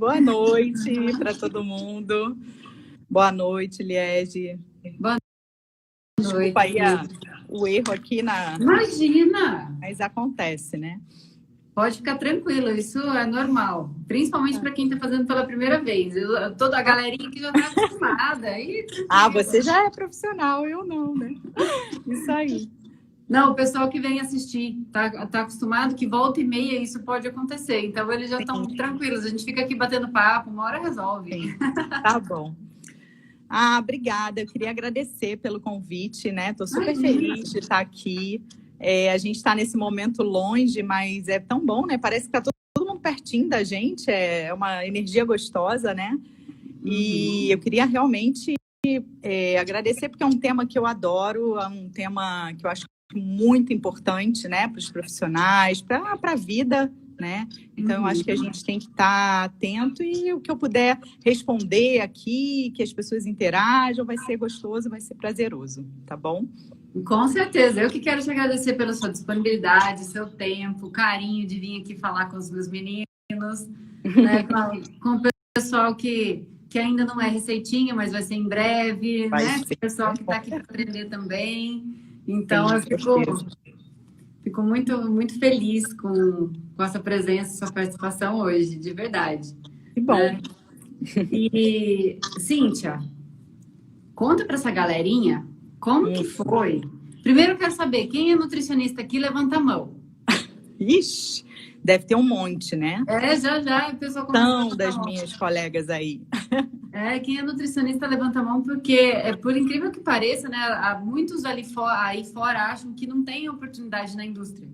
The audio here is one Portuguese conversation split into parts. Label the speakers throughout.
Speaker 1: Boa noite para todo mundo. Boa noite, Liege.
Speaker 2: Boa noite.
Speaker 1: Desculpa aí o erro aqui na...
Speaker 2: Imagina!
Speaker 1: Mas acontece, né?
Speaker 2: Pode ficar tranquilo, isso é normal. Principalmente para quem está fazendo pela primeira vez. Toda a galerinha que já está acostumada.
Speaker 1: Você já é profissional, eu não, né? Isso aí.
Speaker 2: Não, o pessoal que vem assistir tá acostumado que volta e meia isso pode acontecer. Então, eles já estão tranquilos. A gente fica aqui batendo papo, uma hora resolve.
Speaker 1: Sim. Tá bom. Obrigada. Eu queria agradecer pelo convite, né? Estou super feliz de estar aqui. A gente está nesse momento longe, mas é tão bom, né? Parece que está todo mundo pertinho da gente. É uma energia gostosa, né? E eu queria realmente agradecer, porque é um tema que eu adoro, é um tema que eu acho muito importante, né? Para os profissionais, para a vida, né? Então, eu acho que a gente tem que estar atento e o que eu puder responder aqui, que as pessoas interajam, vai ser gostoso, vai ser prazeroso, tá bom?
Speaker 2: Com certeza. Eu que quero te agradecer pela sua disponibilidade, seu tempo, carinho de vir aqui falar com os meus meninos, né? com o pessoal que ainda não é receitinha, mas vai ser em breve, né? O pessoal que está aqui para aprender também. Então, eu fico muito, muito feliz com a sua presença, sua participação hoje, de verdade.
Speaker 1: Que bom.
Speaker 2: Né? E, Cíntia, conta para essa galerinha como que foi. Primeiro, eu quero saber, quem é nutricionista aqui, levanta a mão.
Speaker 1: Ixi, deve ter um monte, né?
Speaker 2: Já, o pessoal começou
Speaker 1: das minhas colegas aí.
Speaker 2: Quem é nutricionista levanta a mão, porque, por incrível que pareça, né, há muitos aí fora acham que não tem oportunidade na indústria.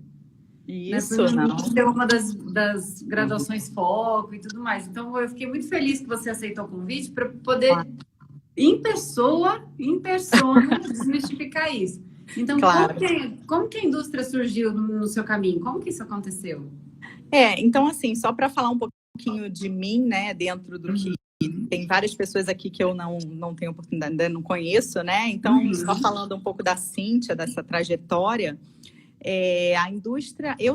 Speaker 1: Isso,
Speaker 2: né?
Speaker 1: não.
Speaker 2: Ter uma das graduações foco e tudo mais. Então, eu fiquei muito feliz que você aceitou o convite para poder, em persona, desmistificar isso. Então, claro. Como que a indústria surgiu no seu caminho? Como que isso aconteceu?
Speaker 1: Então, assim, só para falar um pouquinho de mim, né, dentro do que tem várias pessoas aqui que eu não tenho oportunidade, ainda não conheço, né? Então, só falando um pouco da Cíntia, dessa trajetória, a indústria, eu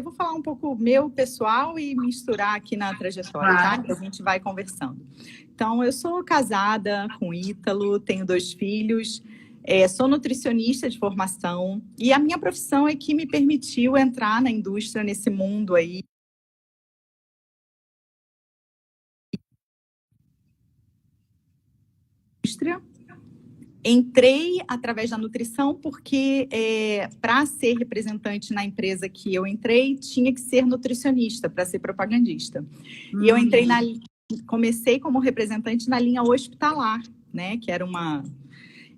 Speaker 1: vou falar um pouco meu pessoal e misturar aqui na trajetória, tá? Que a gente vai conversando. Então, eu sou casada com Ítalo, tenho 2 filhos, sou nutricionista de formação e a minha profissão é que me permitiu entrar na indústria, nesse mundo aí. Entrei através da nutrição porque para ser representante na empresa que eu entrei, tinha que ser nutricionista para ser propagandista. E eu entrei comecei como representante na linha hospitalar, né? Que era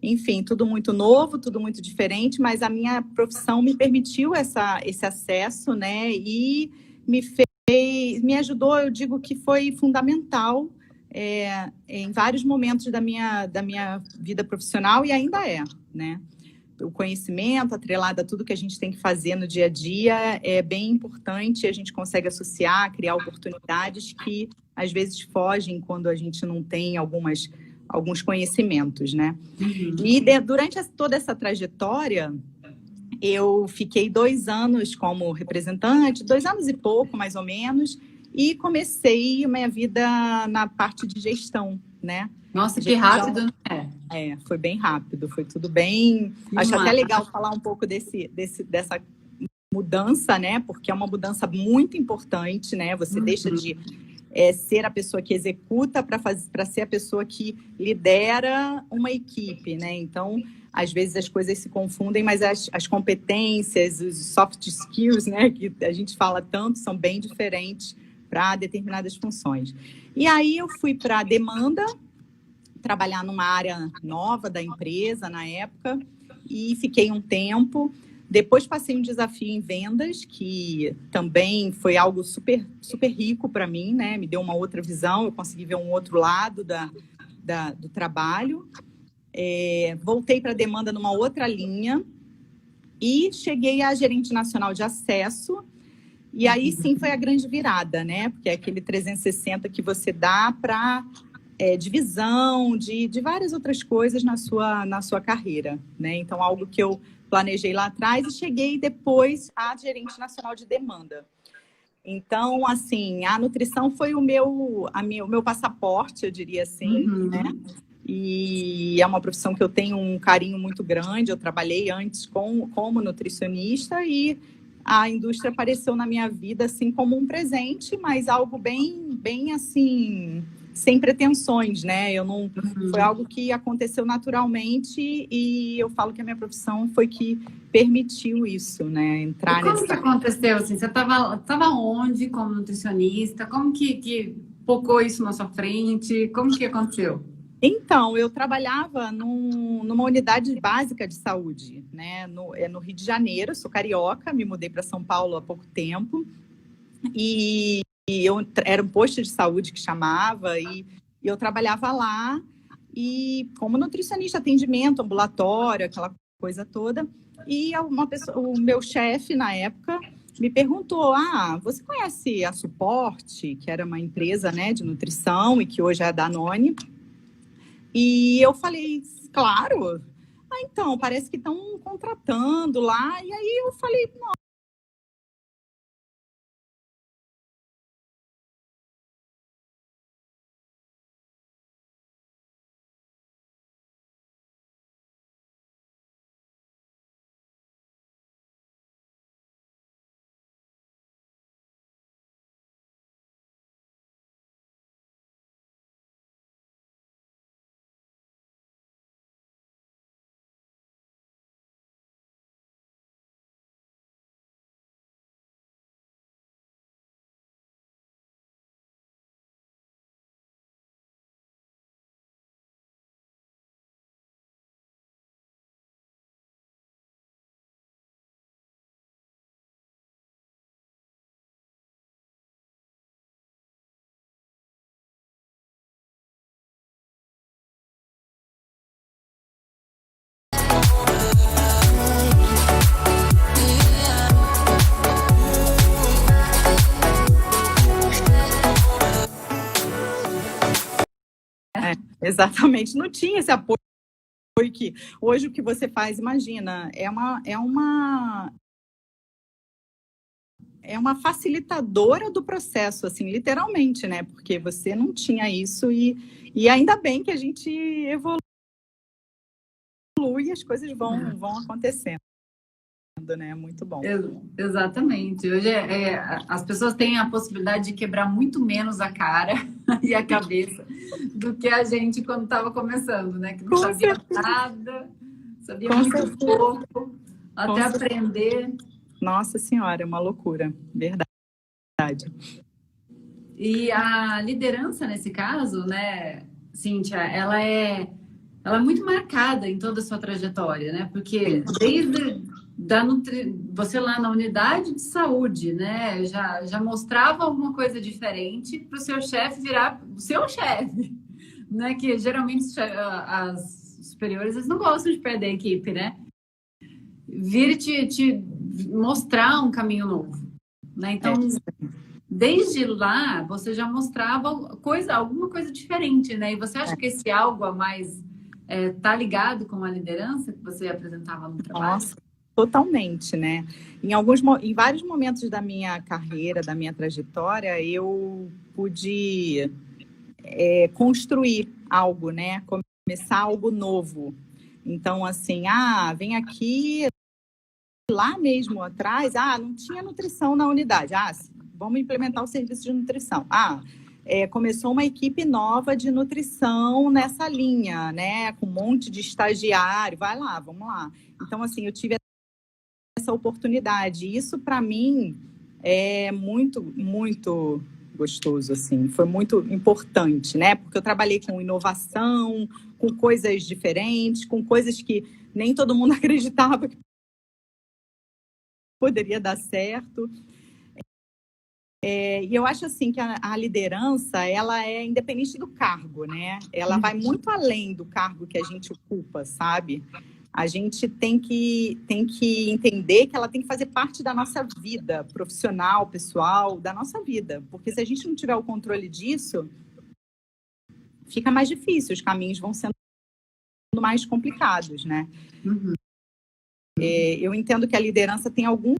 Speaker 1: enfim, tudo muito novo, tudo muito diferente, mas a minha profissão me permitiu esse acesso, né? E me ajudou, eu digo que foi fundamental em vários momentos da minha vida profissional e ainda né? O conhecimento atrelado a tudo que a gente tem que fazer no dia a dia é bem importante, a gente consegue associar, criar oportunidades que às vezes fogem quando a gente não tem alguns conhecimentos, né? E durante toda essa trajetória, eu fiquei 2 anos como representante, 2 anos e pouco, mais ou menos, e comecei a minha vida na parte de gestão, né?
Speaker 2: Nossa, que rápido, né?
Speaker 1: Foi bem rápido, foi tudo bem... Acho até legal falar um pouco dessa mudança, né? Porque é uma mudança muito importante, né? Você deixa de ser a pessoa que executa para ser a pessoa que lidera uma equipe, né? Então, às vezes as coisas se confundem, mas as competências, os soft skills, né? Que a gente fala tanto, são bem diferentes para determinadas funções. E aí eu fui para a demanda, trabalhar numa área nova da empresa na época, e fiquei um tempo. Depois passei um desafio em vendas, que também foi algo super, super rico para mim, né? Me deu uma outra visão, eu consegui ver um outro lado do trabalho. Voltei para a demanda numa outra linha e cheguei a gerente nacional de acesso. E aí sim foi a grande virada, né? Porque é aquele 360 que você dá para divisão de várias outras coisas na sua carreira, né? Então, algo que eu planejei lá atrás e cheguei depois a gerente nacional de demanda. Então, assim, a nutrição foi o meu passaporte, eu diria assim, né? E é uma profissão que eu tenho um carinho muito grande. Eu trabalhei antes como nutricionista e a indústria apareceu na minha vida assim como um presente, mas algo bem assim, sem pretensões, né? Eu não foi algo que aconteceu naturalmente e eu falo que a minha profissão foi que permitiu isso, né?
Speaker 2: Entrar nessa. Como que aconteceu assim? Você estava onde como nutricionista? Como que focou isso na sua frente? Como que aconteceu?
Speaker 1: Então, eu trabalhava numa unidade básica de saúde, né? No Rio de Janeiro, eu sou carioca, me mudei para São Paulo há pouco tempo. E era um posto de saúde que chamava, e eu trabalhava lá, e como nutricionista, atendimento, ambulatório, aquela coisa toda. E o meu chefe, na época, me perguntou: você conhece a Suporte, que era uma empresa, né, de nutrição e que hoje é a Danone? E eu falei, claro. Então, parece que estão contratando lá. E aí eu falei, exatamente, não tinha esse apoio que hoje o que você faz, imagina, é uma facilitadora do processo, assim, literalmente, né? Porque você não tinha isso e ainda bem que a gente evolui e as coisas vão acontecendo, né? Muito bom.
Speaker 2: Exatamente. Hoje as pessoas têm a possibilidade de quebrar muito menos a cara e a cabeça do que a gente quando estava começando, né? Que não sabia nada, sabia muito pouco, até aprender.
Speaker 1: Nossa Senhora, é uma loucura, verdade.
Speaker 2: E a liderança nesse caso, né, Cíntia, ela é muito marcada em toda a sua trajetória, né? Porque desde você lá na unidade de saúde, né, já mostrava alguma coisa diferente para o seu chefe virar o seu chefe, né? Que geralmente as superiores eles não gostam de perder a equipe, né? Vir te mostrar um caminho novo, né? Então, desde lá você já mostrava alguma coisa diferente, né? E você acha que esse algo a mais tá ligado com a liderança que você apresentava no trabalho?
Speaker 1: Nossa, totalmente, né? Em vários momentos da minha carreira, da minha trajetória, eu pude construir algo, né? Começar algo novo. Então, assim, vem aqui, lá mesmo atrás, não tinha nutrição na unidade. Vamos implementar o serviço de nutrição. Começou uma equipe nova de nutrição nessa linha, né? Com um monte de estagiário. Vai lá, vamos lá. Então, assim, eu tive essa oportunidade. Isso, para mim, é muito, muito gostoso, assim. Foi muito importante, né? Porque eu trabalhei com inovação, com coisas diferentes, com coisas que nem todo mundo acreditava que poderia dar certo. E eu acho assim que a liderança, ela é independente do cargo, né? Ela vai muito além do cargo que a gente ocupa, sabe? A gente tem que entender que ela tem que fazer parte da nossa vida profissional, pessoal, da nossa vida. Porque se a gente não tiver o controle disso, fica mais difícil, os caminhos vão sendo mais complicados, né? Eu entendo que a liderança tem algum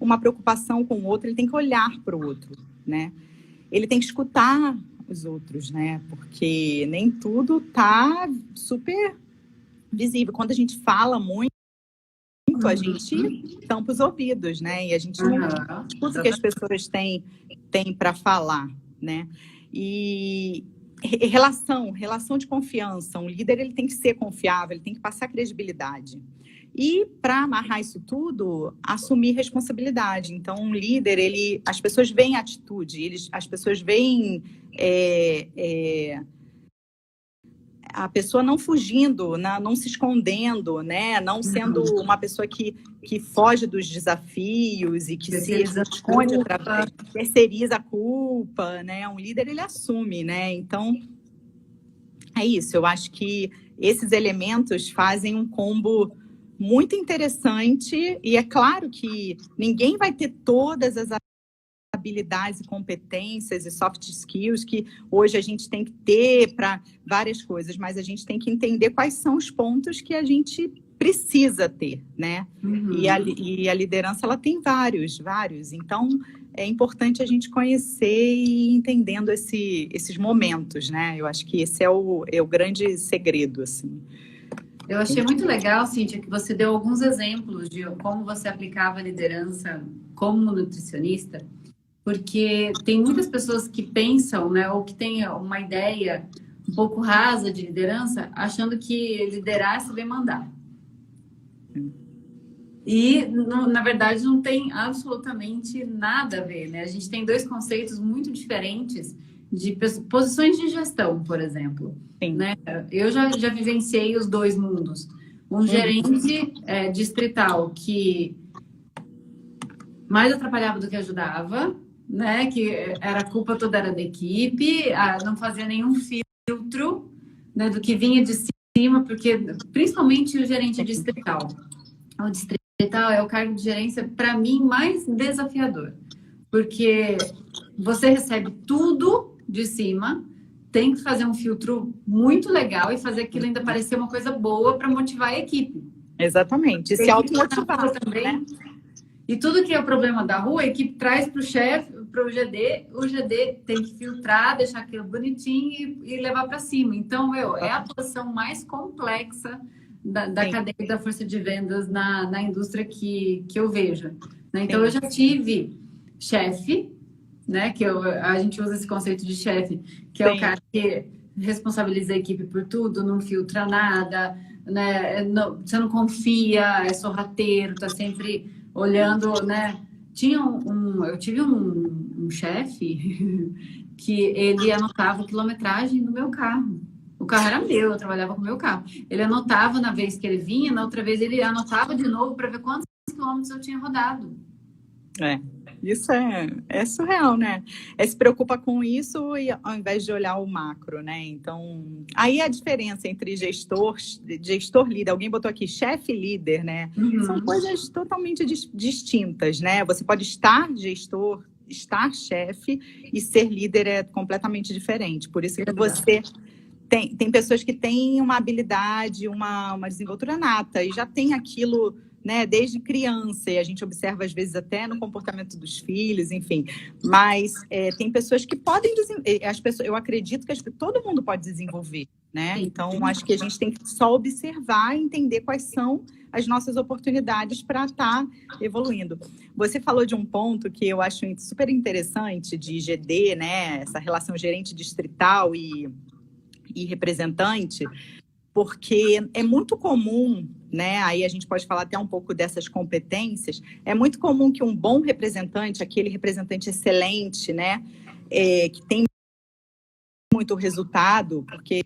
Speaker 1: uma preocupação com o outro, ele tem que olhar para o outro, né? Ele tem que escutar os outros, né? Porque nem tudo tá super visível. Quando a gente fala muito, a gente tampa os ouvidos, né? E a gente não escuta o que as pessoas têm para falar, né? E relação de confiança. Um líder, ele tem que ser confiável, ele tem que passar credibilidade. E para amarrar isso tudo, assumir responsabilidade. Então, um líder, as pessoas veem atitude, as pessoas veem a pessoa não fugindo, não se escondendo, né? Não sendo uma pessoa que foge dos desafios e que se esconde através, terceiriza a culpa, né? Um líder, ele assume, né? Então, é isso. Eu acho que esses elementos fazem um combo muito interessante, e é claro que ninguém vai ter todas as habilidades e competências e soft skills que hoje a gente tem que ter para várias coisas, mas a gente tem que entender quais são os pontos que a gente precisa ter, né? E a liderança, ela tem vários. Então, é importante a gente conhecer e ir entendendo esses momentos, né? Eu acho que esse é o grande segredo, assim.
Speaker 2: Eu achei muito legal, Cíntia, que você deu alguns exemplos de como você aplicava a liderança como nutricionista, porque tem muitas pessoas que pensam, né, ou que têm uma ideia um pouco rasa de liderança, achando que liderar é saber mandar. E, na verdade, não tem absolutamente nada a ver, né? A gente tem dois conceitos muito diferentes de posições de gestão, por exemplo. Né? Eu já vivenciei os dois mundos. Um gerente distrital que mais atrapalhava do que ajudava, né? Que a culpa toda era da equipe, não fazia nenhum filtro, né, do que vinha de cima, porque principalmente o gerente distrital. O distrital é o cargo de gerência, para mim, mais desafiador, porque você recebe tudo de cima, tem que fazer um filtro muito legal e fazer aquilo ainda parecer uma coisa boa para motivar a equipe.
Speaker 1: Exatamente, e se automotivar também.
Speaker 2: Né? E tudo que é o problema da rua, a equipe traz para o chefe, para o GD tem que filtrar, deixar aquilo bonitinho e levar para cima. Então, é a atuação mais complexa da cadeia da força de vendas na indústria que eu vejo. Né? Então, eu já tive chefe, né? Que a gente usa esse conceito de chefe, que é o cara que responsabiliza a equipe por tudo, não filtra nada, né? Você não confia, é sorrateiro, tá sempre olhando, né? Eu tive um chefe que ele anotava a quilometragem do meu carro. O carro era meu, eu trabalhava com o meu carro. Ele anotava na vez que ele vinha, na outra vez ele anotava de novo para ver quantos quilômetros eu tinha rodado.
Speaker 1: Isso é surreal, né? Se preocupa com isso e ao invés de olhar o macro, né? Então, aí a diferença entre gestor líder, alguém botou aqui chefe e líder, né? São coisas totalmente distintas, né? Você pode estar gestor, estar chefe e ser líder é completamente diferente. Por isso que você tem pessoas que têm uma habilidade, uma desenvoltura nata e já tem aquilo, né, desde criança, e a gente observa às vezes até no comportamento dos filhos, enfim. Mas tem pessoas que podem eu acredito que todo mundo pode desenvolver, né? Então, acho que a gente tem que só observar e entender quais são as nossas oportunidades para estar evoluindo. Você falou de um ponto que eu acho super interessante de GD, né? Essa relação gerente distrital e representante, porque é muito comum, né? Aí a gente pode falar até um pouco dessas competências. É muito comum que um bom representante, aquele representante excelente, né? Que tem muito resultado, porque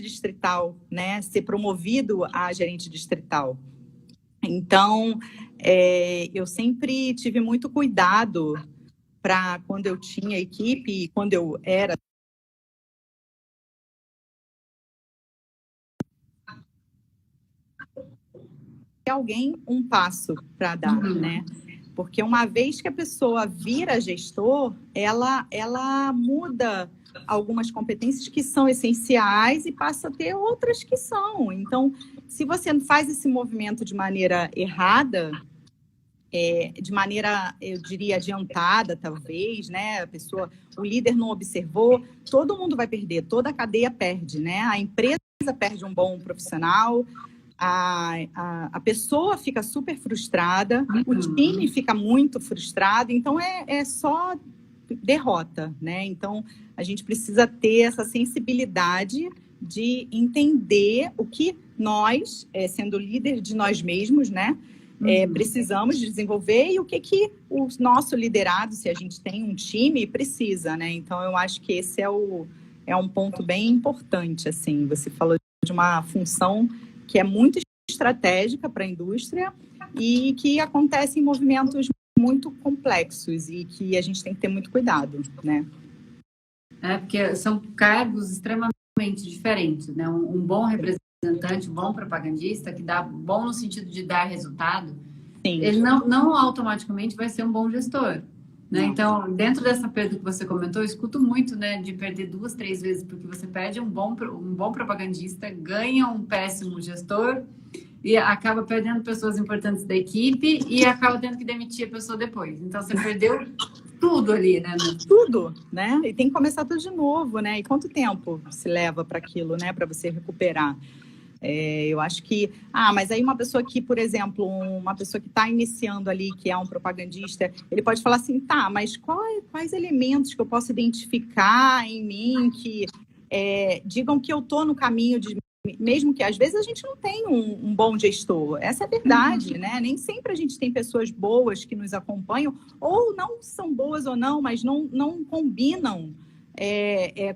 Speaker 1: distrital, né? Ser promovido a gerente distrital. Então, eu sempre tive muito cuidado para quando eu tinha equipe, quando eu era alguém um passo para dar, né? Porque uma vez que a pessoa vira gestor, ela muda algumas competências que são essenciais e passa a ter outras que são. Então, se você faz esse movimento de maneira errada, de maneira, eu diria, adiantada, talvez, né? O líder não observou, todo mundo vai perder, toda a cadeia perde, né? A empresa perde um bom profissional, a pessoa fica super frustrada, o time fica muito frustrado, então é só derrota, né? Então, a gente precisa ter essa sensibilidade de entender o que nós, sendo líder de nós mesmos, né? Precisamos desenvolver e o que o nosso liderado, se a gente tem um time, precisa, né? Então, eu acho que esse é um ponto bem importante, assim. Você falou de uma função que é muito estratégica para a indústria e que acontece em movimentos muito complexos e que a gente tem que ter muito cuidado, né?
Speaker 2: Porque são cargos extremamente diferentes, né? Um bom representante, um bom propagandista, que dá bom no sentido de dar resultado, sim, ele não automaticamente vai ser um bom gestor, né? Então, dentro dessa perda que você comentou, eu escuto muito, né, de perder 2, 3 vezes, porque você perde um bom propagandista, ganha um péssimo gestor e acaba perdendo pessoas importantes da equipe e acaba tendo que demitir a pessoa depois. Então, você perdeu tudo ali, né?
Speaker 1: Tudo, né? E tem que começar tudo de novo, né? E quanto tempo se leva para aquilo, né? Para você recuperar? Eu acho que... mas aí uma pessoa que, por exemplo, uma pessoa que está iniciando ali, que é um propagandista, ele pode falar assim, tá, mas quais elementos que eu posso identificar em mim que digam que eu estou no caminho de... Mesmo que às vezes a gente não tem um bom gestor, essa é a verdade, né? Nem sempre a gente tem pessoas boas que nos acompanham, ou não são boas ou não, mas não combinam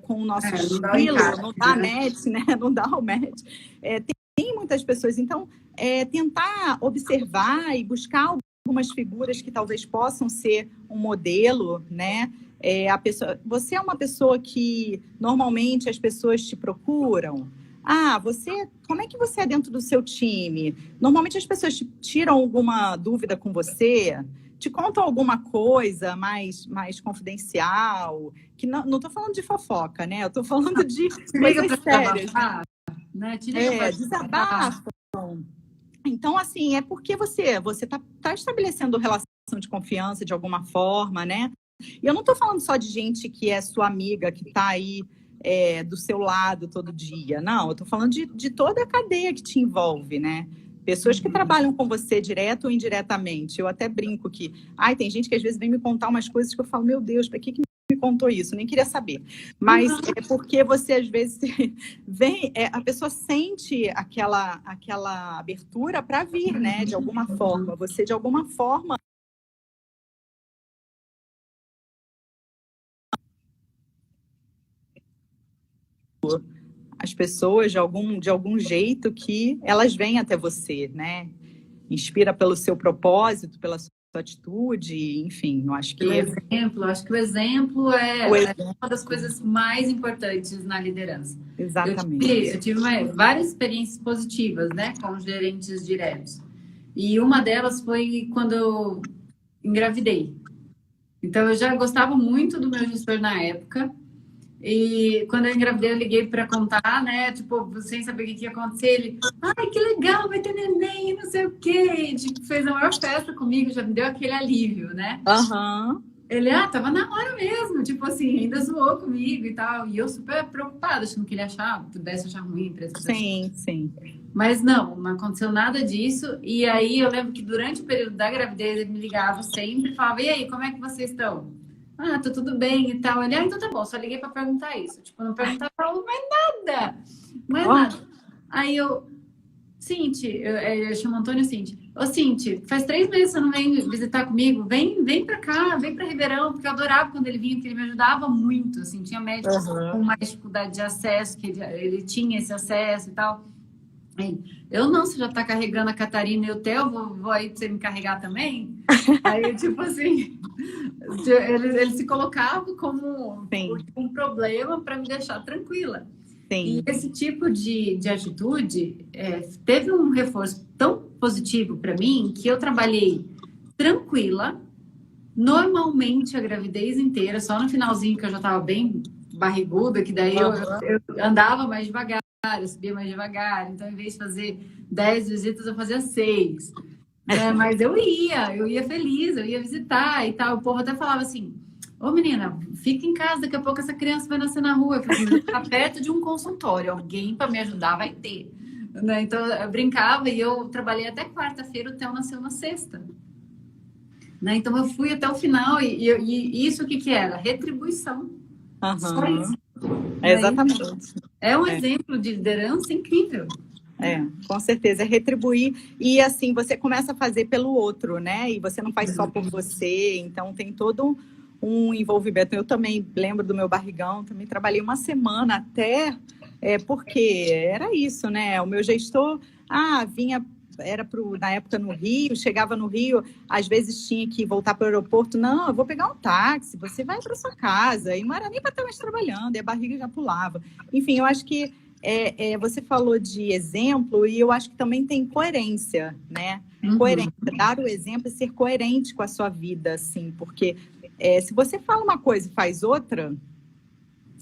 Speaker 1: com o nosso estilo, não dá match, né? Não dá o match. Tem muitas pessoas, então, tentar observar e buscar algumas figuras que talvez possam ser um modelo, né? Você é uma pessoa que normalmente as pessoas te procuram. Como é que você é dentro do seu time? Normalmente as pessoas tiram alguma dúvida com você, te contam alguma coisa mais confidencial, que não estou falando de fofoca, né? Eu estou falando de coisas sérias.
Speaker 2: Né?
Speaker 1: Desabafam. Então, assim, é porque você tá estabelecendo relação de confiança de alguma forma, né? E eu não estou falando só de gente que é sua amiga, que está aí do seu lado todo dia. Não, eu estou falando de toda a cadeia que te envolve, né? Pessoas que trabalham com você direto ou indiretamente. Eu até brinco que... tem gente que às vezes vem me contar umas coisas que eu falo, meu Deus, para que me contou isso? Nem queria saber. Mas é porque você, às vezes, vem... a pessoa sente aquela abertura para vir, né? De alguma forma. Você, de alguma forma... as pessoas de algum jeito que elas vêm até você, né? Inspira pelo seu propósito, pela sua atitude, enfim, eu acho que...
Speaker 2: o exemplo é uma das coisas mais importantes na liderança.
Speaker 1: Exatamente.
Speaker 2: Eu tive várias experiências positivas, né, com gerentes diretos. E uma delas foi quando eu engravidei. Então, eu já gostava muito do meu gestor na época. E quando eu engravidei, eu liguei para contar, né? Tipo, sem saber o que ia acontecer. Ele, que legal, vai ter neném, não sei o quê. Tipo, fez a maior festa comigo, já me deu aquele alívio, né? Ele, tava na hora mesmo. Tipo assim, ainda zoou comigo e tal. E eu super preocupada, achando que ele pudesse achar ruim a empresa.
Speaker 1: Sim.
Speaker 2: Mas não aconteceu nada disso. E aí, eu lembro que durante o período da gravidez, ele me ligava sempre e falava, e aí, como é que vocês estão? Tá tudo bem e tal. Ele, então tá bom, só liguei pra perguntar isso. Tipo, não perguntava mais nada. Nada. Aí eu, Cinti, eu chamo Antônio Cinti. Cinti, faz 3 meses que você não vem visitar comigo. Vem pra cá, vem pra Ribeirão, porque eu adorava quando ele vinha, porque ele me ajudava muito. Assim, tinha médicos com mais dificuldade de acesso, que ele tinha esse acesso e tal. Eu não, você já tá carregando a Catarina e o Theo, vou aí pra você me carregar também? Aí, tipo assim, ele se colocava como um problema para me deixar tranquila.
Speaker 1: Sim.
Speaker 2: E esse tipo de atitude teve um reforço tão positivo para mim que eu trabalhei tranquila, normalmente a gravidez inteira, só no finalzinho que eu já estava bem barriguda, que daí eu andava mais devagar, eu subia mais devagar. Então, em vez de fazer 10 visitas, eu fazia 6. Né? Mas eu ia feliz, eu ia visitar e tal. O povo até falava assim, ô menina, fica em casa, daqui a pouco essa criança vai nascer na rua. Eu falei, mas eu ficar perto de um consultório, alguém para me ajudar vai ter. Né? Então, eu brincava e eu trabalhei até quarta-feira, o Theo nasceu na sexta. Né? Então, eu fui até o final e isso o que era? Retribuição. Só isso.
Speaker 1: Exatamente.
Speaker 2: É um exemplo de liderança incrível.
Speaker 1: Com certeza, é retribuir e assim, você começa a fazer pelo outro, né? E você não faz só por você, então tem todo um envolvimento. Eu também lembro do meu barrigão, também trabalhei uma semana até, porque era isso, né? O meu gestor, vinha, na época no Rio, chegava no Rio, às vezes tinha que voltar para o aeroporto, não, eu vou pegar um táxi, você vai para sua casa, e não era nem para estar mais trabalhando, e a barriga já pulava. Enfim, eu acho que você falou de exemplo e eu acho que também tem coerência, né? Coerência, dar o exemplo e ser coerente com a sua vida, assim, porque se você fala uma coisa e faz outra,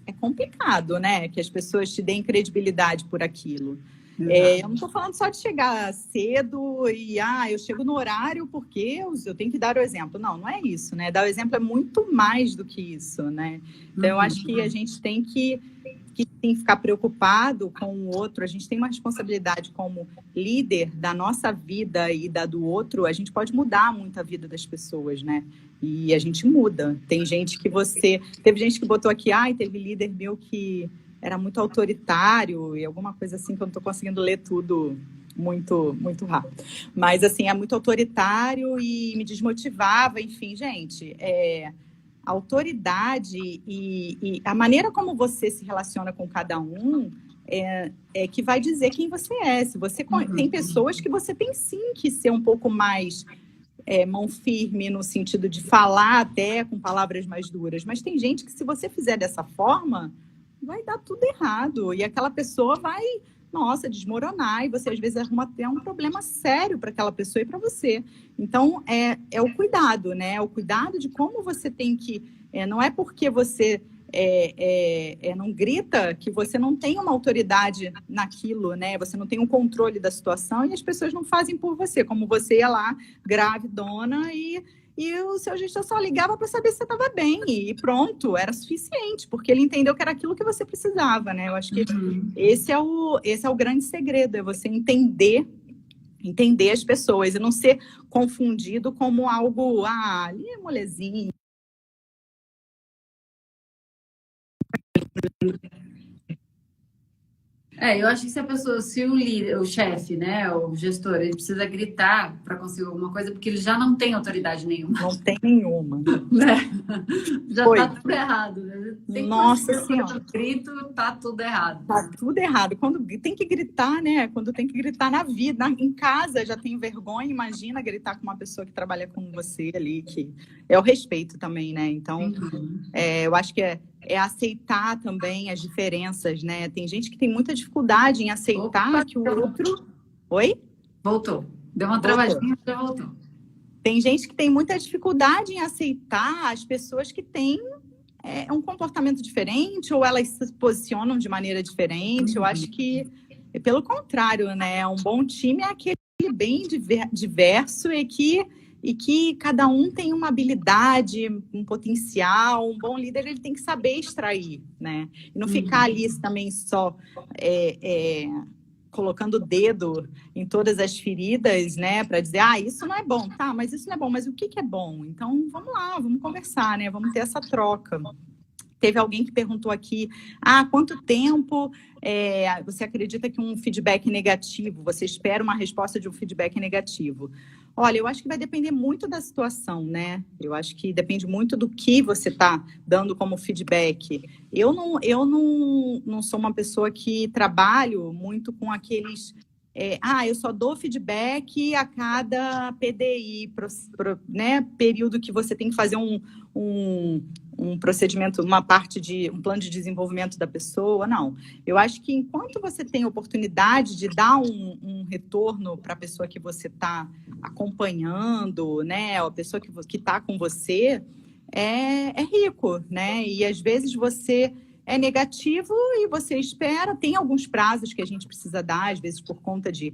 Speaker 1: é complicado, né? Que as pessoas te deem credibilidade por aquilo. Eu não estou falando só de chegar cedo e eu chego no horário porque eu tenho que dar o exemplo. Não, não é isso, né? Dar o exemplo é muito mais do que isso, né? Então, eu acho que a gente tem que ficar preocupado com o outro. A gente tem uma responsabilidade como líder da nossa vida e da do outro. A gente pode mudar muito a vida das pessoas, né? E a gente muda. Tem gente que teve gente que botou aqui, teve líder meu que era muito autoritário e alguma coisa assim que eu não estou conseguindo ler tudo muito, muito rápido. Mas, assim, é muito autoritário e me desmotivava. Enfim, gente, a autoridade e a maneira como você se relaciona com cada um é que vai dizer quem você é. Se você tem pessoas que você tem sim que ser um pouco mais mão firme no sentido de falar até com palavras mais duras, mas tem gente que se você fizer dessa forma, vai dar tudo errado e aquela pessoa vai, desmoronar e você às vezes arruma até um problema sério para aquela pessoa e para você. Então, é o cuidado, né? O cuidado de como você tem que... não é porque você não grita que você não tem uma autoridade naquilo, né? Você não tem um controle da situação e as pessoas não fazem por você, como você ia lá, gravidona, e o seu gestor só ligava para saber se você estava bem e pronto, era suficiente, porque ele entendeu que era aquilo que você precisava, né? Eu acho que esse é o grande segredo, é você entender as pessoas e não ser confundido como algo, ali é molezinho.
Speaker 2: Eu acho que se o líder, o chefe, né, o gestor, ele precisa gritar para conseguir alguma coisa, porque ele já não tem autoridade nenhuma.
Speaker 1: Não tem nenhuma.
Speaker 2: Né? Já tá tudo errado, né?
Speaker 1: Nossa Senhora.
Speaker 2: Grito, tá tudo errado.
Speaker 1: Tá tudo errado. Quando tem que gritar, né? Quando tem que gritar na vida, em casa já tenho vergonha, imagina gritar com uma pessoa que trabalha com você ali, que é o respeito também, né? Então, eu acho que é aceitar também as diferenças, né? Tem gente que tem muita dificuldade em aceitar que o outro... Oi?
Speaker 2: Voltou. Deu uma travadinha, já voltou.
Speaker 1: Tem gente que tem muita dificuldade em aceitar as pessoas que têm um comportamento diferente ou elas se posicionam de maneira diferente. Eu acho que, pelo contrário, né? Um bom time é aquele bem diverso e que cada um tem uma habilidade, um potencial. Um bom líder, ele tem que saber extrair, né? E não ficar ali também só colocando o dedo em todas as feridas, né? Para dizer, isso não é bom. Tá, mas isso não é bom. Mas o que é bom? Então, vamos lá, vamos conversar, né? Vamos ter essa troca. Teve alguém que perguntou aqui, quanto tempo você acredita que um feedback negativo, você espera uma resposta de um feedback negativo? Olha, eu acho que vai depender muito da situação, né? Eu acho que depende muito do que você está dando como feedback. Eu não sou uma pessoa que trabalho muito com aqueles... eu só dou feedback a cada PDI, né? Período que você tem que fazer um procedimento, um plano de desenvolvimento da pessoa. Não. Eu acho que enquanto você tem oportunidade de dar um retorno para a pessoa que você está acompanhando, né? A pessoa que está com você, é rico, né? E às vezes você é negativo e você espera. Tem alguns prazos que a gente precisa dar, às vezes por conta de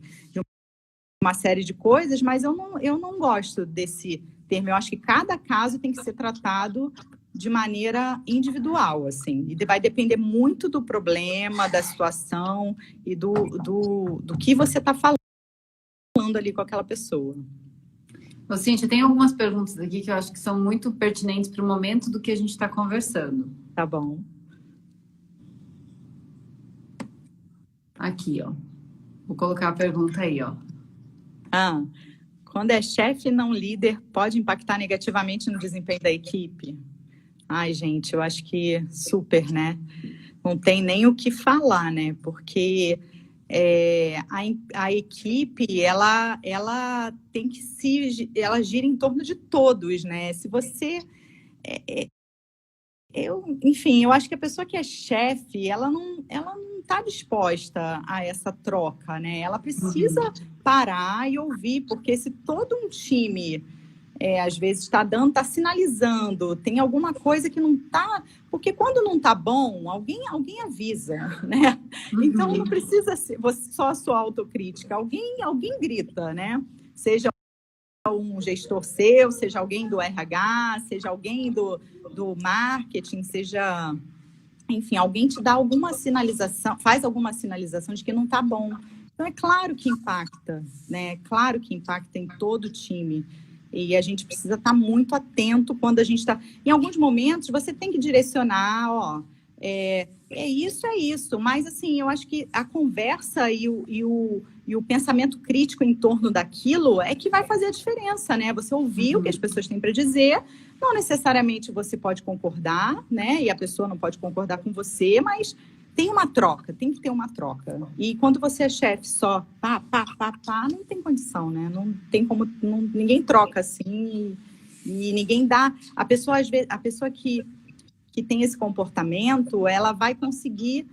Speaker 1: uma série de coisas, mas eu não gosto desse termo. Eu acho que cada caso tem que ser tratado de maneira individual, assim, e vai depender muito do problema, da situação e do que você está falando ali com aquela pessoa.
Speaker 2: Ô, Cíntia, tem algumas perguntas aqui que eu acho que são muito pertinentes para o momento do que a gente está conversando.
Speaker 1: Tá bom.
Speaker 2: Aqui, ó. Vou colocar a pergunta aí, ó.
Speaker 1: Quando é chefe e não líder, pode impactar negativamente no desempenho da equipe? Ai, gente, eu acho que super, né? Não tem nem o que falar, né? Porque a equipe, ela tem que ela gira em torno de todos, né? Se você... enfim, eu acho que a pessoa que é chefe, ela não está disposta a essa troca, né? Ela precisa parar e ouvir, porque se todo um time... às vezes está sinalizando, tem alguma coisa que não está... Porque quando não está bom, alguém avisa, né? Então não precisa ser só a sua autocrítica, alguém grita, né? Seja um gestor seu, seja alguém do RH, seja alguém do marketing, seja... Enfim, alguém te dá alguma sinalização, faz alguma sinalização de que não está bom. Então é claro que impacta, né? É claro que impacta em todo o time. E a gente precisa estar muito atento quando a gente está... Em alguns momentos, você tem que direcionar, ó, é isso. Mas, assim, eu acho que a conversa e o pensamento crítico em torno daquilo é que vai fazer a diferença, né? Você ouvir o que as pessoas têm para dizer. Não necessariamente você pode concordar, né? E a pessoa não pode concordar com você, mas... tem uma troca, tem que ter uma troca. E quando você é chefe só, pá, não tem condição, né? Não tem como, ninguém troca assim e ninguém dá. A pessoa, às vezes, a pessoa que tem esse comportamento, ela vai conseguir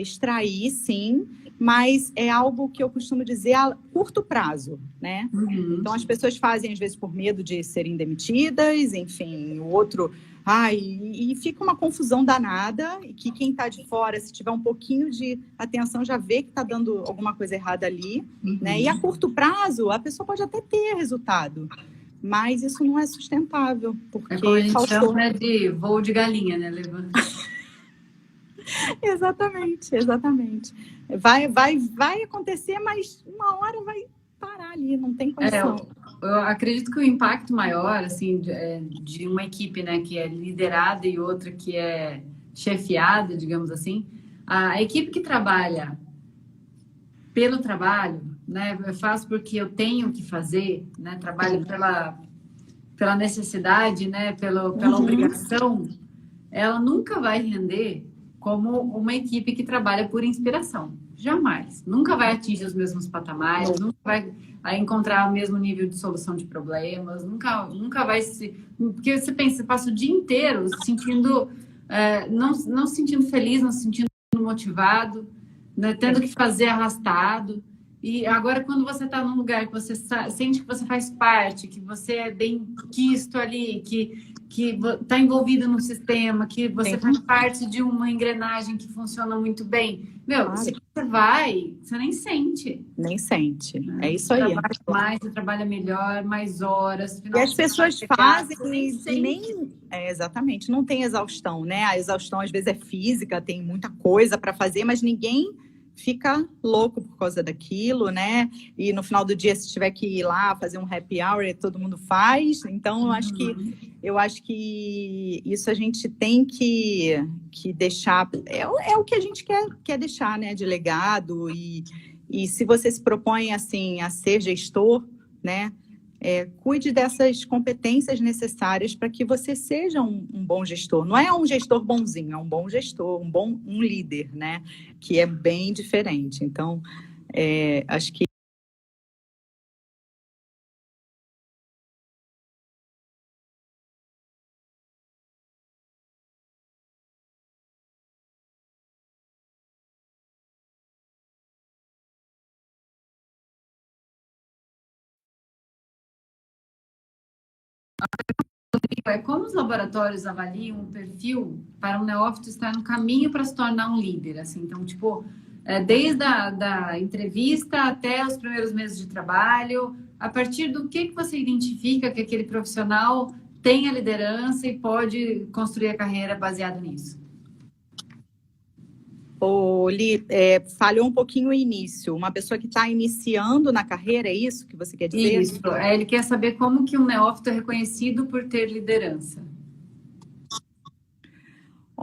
Speaker 1: extrair, sim, mas é algo que eu costumo dizer a curto prazo, né? Então, as pessoas fazem, às vezes, por medo de serem demitidas, enfim, o outro... e fica uma confusão danada, e que quem está de fora, se tiver um pouquinho de atenção, já vê que está dando alguma coisa errada ali, né? E a curto prazo, a pessoa pode até ter resultado, mas isso não é sustentável, porque
Speaker 2: como a gente
Speaker 1: faltou...
Speaker 2: chama, né, de voo de galinha, né, Levando?
Speaker 1: Exatamente. Vai acontecer, mas uma hora vai parar ali, não tem condição.
Speaker 2: Eu acredito que o impacto maior, assim, de uma equipe, né, que é liderada e outra que é chefiada, digamos assim, a equipe que trabalha pelo trabalho, né, eu faço porque eu tenho que fazer, né, trabalho pela necessidade, né, pela obrigação, ela nunca vai render como uma equipe que trabalha por inspiração. Jamais. Nunca vai atingir os mesmos patamares, nunca vai encontrar o mesmo nível de solução de problemas, nunca vai se... Porque você pensa, você passa o dia inteiro se sentindo, não se sentindo feliz, não se sentindo motivado, né, tendo que fazer arrastado. E agora, quando você está num lugar que você sente que você faz parte, que você é bem quisto ali, que está envolvido no sistema, que você faz parte de uma engrenagem que funciona muito bem. Se você vai, você nem sente.
Speaker 1: Nem sente.
Speaker 2: Né?
Speaker 1: É isso aí.
Speaker 2: Você trabalha mais, você trabalha melhor, mais horas.
Speaker 1: E as pessoas fazem e nem... exatamente, não tem exaustão, né? A exaustão, às vezes, é física, tem muita coisa para fazer, mas ninguém fica louco por causa daquilo, né? E no final do dia, se tiver que ir lá fazer um happy hour, todo mundo faz. Então, eu acho que isso a gente tem que deixar... É o que a gente quer deixar, né? De legado. E se você se propõe, assim, a ser gestor, né? Cuide dessas competências necessárias para que você seja um bom gestor. Não é um gestor bonzinho, é um bom gestor, um líder, né? Que é bem diferente. Então, acho que
Speaker 2: é como os laboratórios avaliam um perfil para um neófito estar no caminho para se tornar um líder, assim. Então, tipo, desde da entrevista até os primeiros meses de trabalho, a partir do que você identifica que aquele profissional tem a liderança e pode construir a carreira baseado nisso?
Speaker 1: Li, falhou um pouquinho o início. Uma pessoa que está iniciando na carreira, é isso que você quer dizer?
Speaker 2: Isso. Ele quer saber como que um neófito é reconhecido por ter liderança.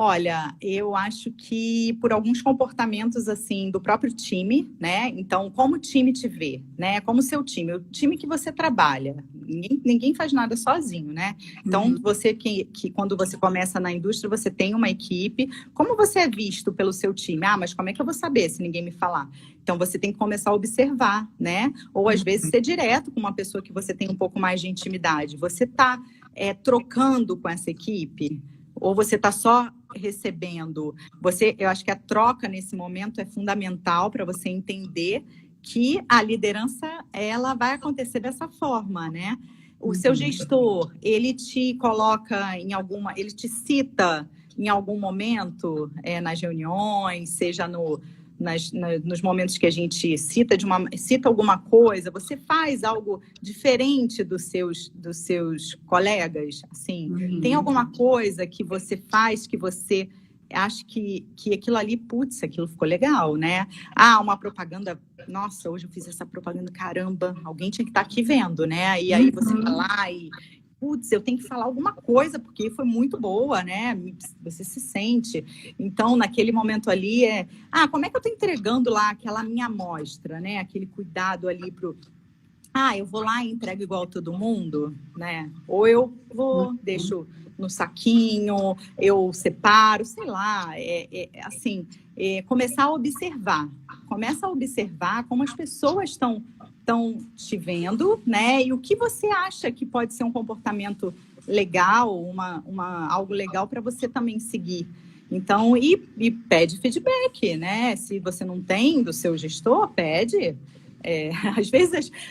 Speaker 1: Olha, eu acho que por alguns comportamentos, assim, do próprio time, né? Então, como o time te vê, né? Como o seu time, o time que você trabalha. Ninguém faz nada sozinho, né? Então, você que quando você começa na indústria, você tem uma equipe. Como você é visto pelo seu time? Ah, mas como é que eu vou saber se ninguém me falar? Então, você tem que começar a observar, né? Ou, às vezes, ser direto com uma pessoa que você tem um pouco mais de intimidade. Você está trocando com essa equipe? Ou você está só recebendo? Eu acho que a troca nesse momento é fundamental para você entender que a liderança ela vai acontecer dessa forma, né? O seu gestor, ele te coloca ele te cita em algum momento nas reuniões, seja nos momentos que a gente cita alguma coisa, você faz algo diferente dos seus colegas? Assim, tem alguma coisa que você faz que você acha que aquilo ali, putz, aquilo ficou legal, né? Ah, uma propaganda, nossa, hoje eu fiz essa propaganda, caramba, alguém tinha que estar aqui vendo, né? E aí você vai lá e putz, eu tenho que falar alguma coisa, porque foi muito boa, né? Você se sente. Então, naquele momento ali, como é que eu estou entregando lá aquela minha amostra, né? Aquele cuidado ali eu vou lá e entrego igual todo mundo, né? Ou eu deixo no saquinho, eu separo, sei lá. Começar a observar. Começa a observar como as pessoas estão te vendo, né? E o que você acha que pode ser um comportamento legal, algo legal para você também seguir. Então, e pede feedback, né? Se você não tem do seu gestor, pede.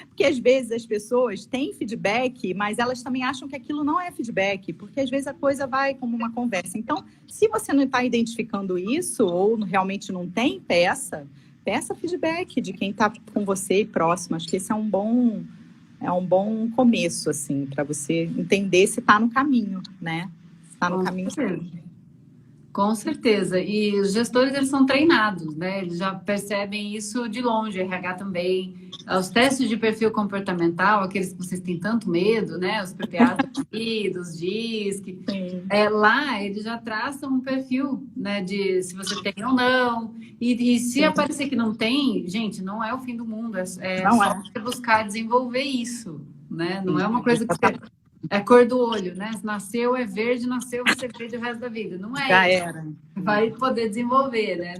Speaker 1: Porque às vezes as pessoas têm feedback, mas elas também acham que aquilo não é feedback, porque às vezes a coisa vai como uma conversa. Então, se você não está identificando isso, ou realmente não tem, peça feedback de quem está com você próximo. Acho que esse é um bom começo, assim, para você entender se está no caminho, né? Está no caminho certo.
Speaker 2: Com certeza. E os gestores, eles são treinados, né? Eles já percebem isso de longe, RH também. Os testes de perfil comportamental, aqueles que vocês têm tanto medo, né? Os PPAs dos DISC. Lá, eles já traçam um perfil, né? De se você tem ou não. E se aparecer que não tem, gente, não é o fim do mundo. É só você buscar desenvolver isso, né? Não é uma coisa que você... É cor do olho, né? Nasceu é verde, nasceu vai ser verde o resto da vida. Não é
Speaker 1: já
Speaker 2: isso.
Speaker 1: Era.
Speaker 2: Vai poder desenvolver, né?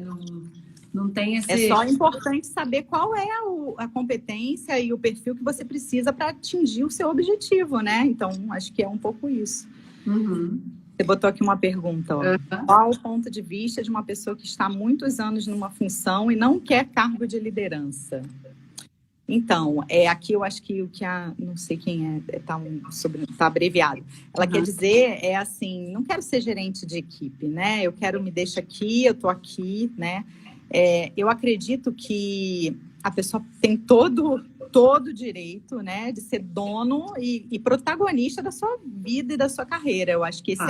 Speaker 2: Não tem esse...
Speaker 1: É só importante saber qual é a competência e o perfil que você precisa para atingir o seu objetivo, né? Então, acho que é um pouco isso. Você botou aqui uma pergunta, ó. Qual o ponto de vista de uma pessoa que está há muitos anos numa função e não quer cargo de liderança? Então, aqui eu acho que não sei quem tá abreviado. Ela quer dizer, assim, não quero ser gerente de equipe, né? Eu deixo aqui, eu tô aqui, né? Eu acredito que a pessoa tem todo o direito, né, de ser dono e protagonista da sua vida e da sua carreira. Eu acho que esse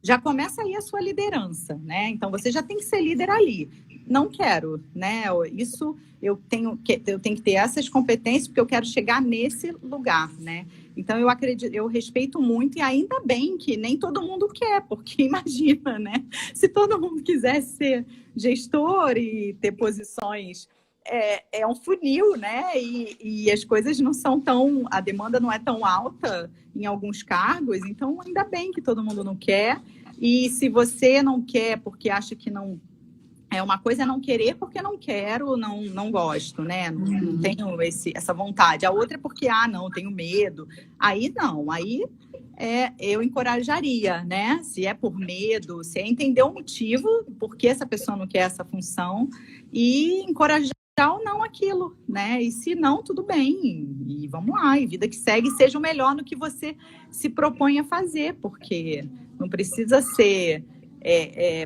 Speaker 1: já começa aí a sua liderança, né? Então, você já tem que ser líder ali. Não quero, né? Isso eu tenho que ter essas competências porque eu quero chegar nesse lugar, né? Então, eu respeito muito e ainda bem que nem todo mundo quer, porque imagina, né? Se todo mundo quisesse ser gestor e ter posições, é um funil, né? E as coisas não são a demanda não é tão alta em alguns cargos, então ainda bem que todo mundo não quer. E se você não quer porque acha que não... uma coisa é não querer porque não quero, não gosto, né? Não tenho essa vontade. A outra é porque, não, tenho medo. Aí não, eu encorajaria, né? Se é por medo, se é entender o motivo por que essa pessoa não quer essa função e encorajar ou não aquilo, né? E se não, tudo bem. E vamos lá, e vida que segue, seja o melhor no que você se propõe a fazer, porque não precisa ser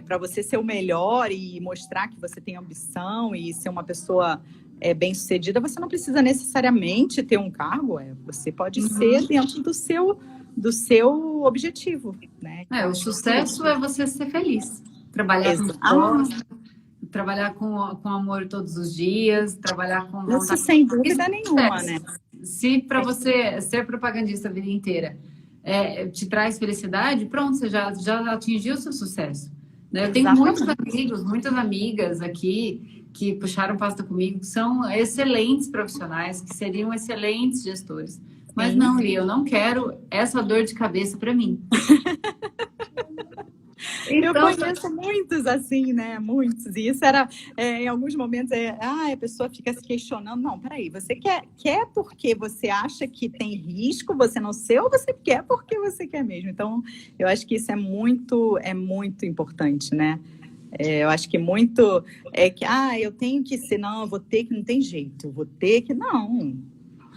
Speaker 1: para você ser o melhor e mostrar que você tem ambição e ser uma pessoa bem-sucedida, você não precisa necessariamente ter um cargo, você pode ser dentro do seu objetivo, né?
Speaker 2: O sucesso é você ser feliz, trabalhar com trabalhar com amor todos os dias, trabalhar com vontade.
Speaker 1: Isso sem dúvida nenhuma, né?
Speaker 2: Se para você ser propagandista a vida inteira te traz felicidade, pronto, você já atingiu o seu sucesso. Né? Eu tenho muitos amigos, muitas amigas aqui que puxaram pasta comigo, que são excelentes profissionais, que seriam excelentes gestores. Mas não, eu não quero essa dor de cabeça para mim.
Speaker 1: Então, eu conheço muitos assim, né? Muitos. E isso era, em alguns momentos, a pessoa fica se questionando. Não, peraí, você quer porque você acha que tem risco você não ser, ou você quer porque você quer mesmo? Então, eu acho que isso é muito importante, né? Eu acho que muito que, eu tenho que ser, não, eu vou ter que, não tem jeito, eu vou ter que, não.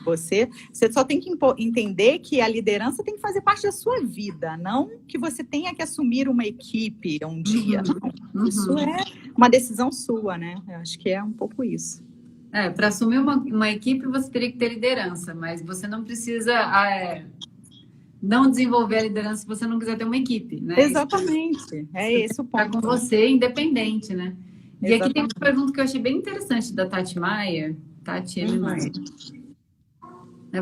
Speaker 1: Você só tem que entender que a liderança tem que fazer parte da sua vida, não que você tenha que assumir uma equipe um dia. Não. Isso é uma decisão sua, né? Eu acho que é um pouco isso.
Speaker 2: Para assumir uma equipe, você teria que ter liderança, mas você não precisa não desenvolver a liderança se você não quiser ter uma equipe, né?
Speaker 1: Exatamente. É esse o ponto.
Speaker 2: Está com você independente, né? E exatamente. Aqui tem uma pergunta que eu achei bem interessante da Tati Maia. Tati Maia.